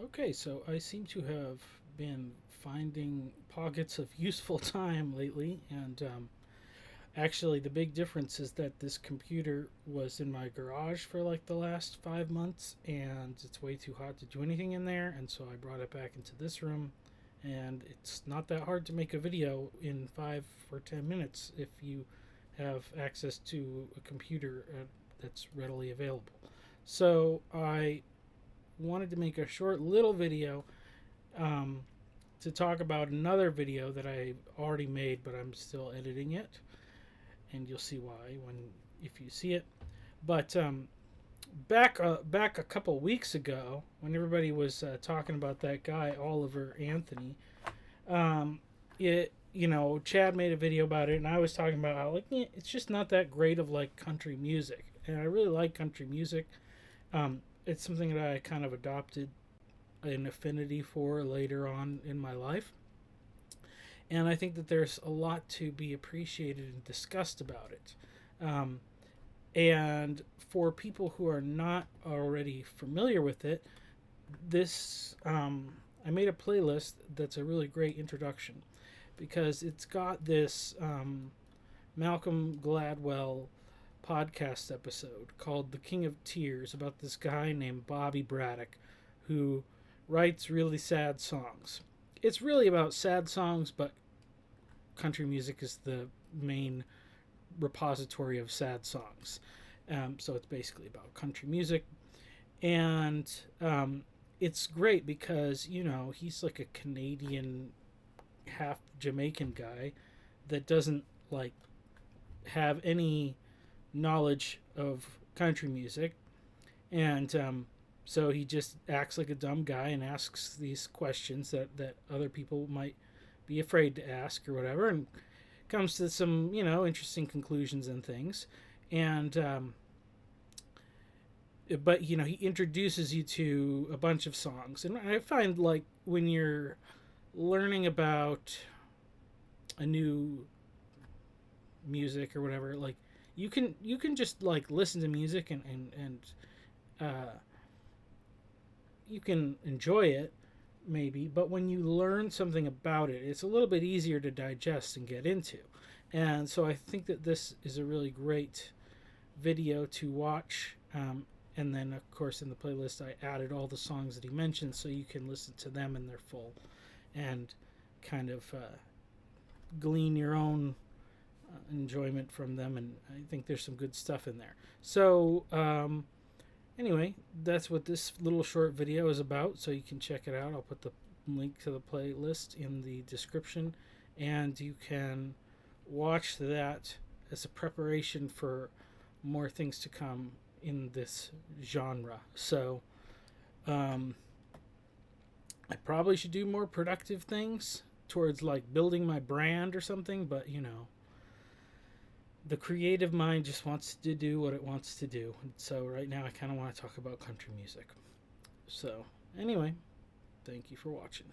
Okay, so I seem to have been finding pockets of useful time lately, and actually, the big difference is that this computer was in my garage for like the last 5 months, and it's way too hot to do anything in there, and so I brought it back into this room. And it's not that hard to make a video in 5 or 10 minutes if you have access to a computer that's readily available. So I wanted to make a short little video um, to talk about another video that I already made, but I'm still editing it, and you'll see why when if you see it. But back a couple weeks ago, when everybody was talking about that guy Oliver Anthony, it Chad made a video about it, and I was talking about how it's just not that great of like country music, and I really like country music. It's something that I kind of adopted an affinity for later on in my life. And I think that there's a lot to be appreciated and discussed about it. Um, and for people who are not already familiar with it, I made a playlist that's a really great introduction because it's got this Malcolm Gladwell podcast episode called The King of Tears about this guy named Bobby Braddock who writes really sad songs. It's really about sad songs, but country music is the main repository of sad songs. So it's basically about country music. And it's great because, he's like a Canadian, half Jamaican guy that doesn't like have any knowledge of country music. And so he just acts like a dumb guy and asks these questions that other people might be afraid to ask or whatever, and comes to some, interesting conclusions and things. And but he introduces you to a bunch of songs, and I find like when you're learning about a new music or whatever, like you can just like listen to music and uh, you can enjoy it maybe, but when you learn something about it, it's a little bit easier to digest and get into. And so I think that this is a really great video to watch. And then, of course, in the playlist, I added all the songs that he mentioned so you can listen to them in their full and kind of glean your own enjoyment from them. And I think there's some good stuff in there. So, anyway, that's what this little short video is about, so you can check it out. I'll put the link to the playlist in the description, and you can watch that as a preparation for more things to come in this genre. So, I probably should do more productive things towards like building my brand or something, but the creative mind just wants to do what it wants to do. And so right now I kind of want to talk about country music. So, anyway, thank you for watching.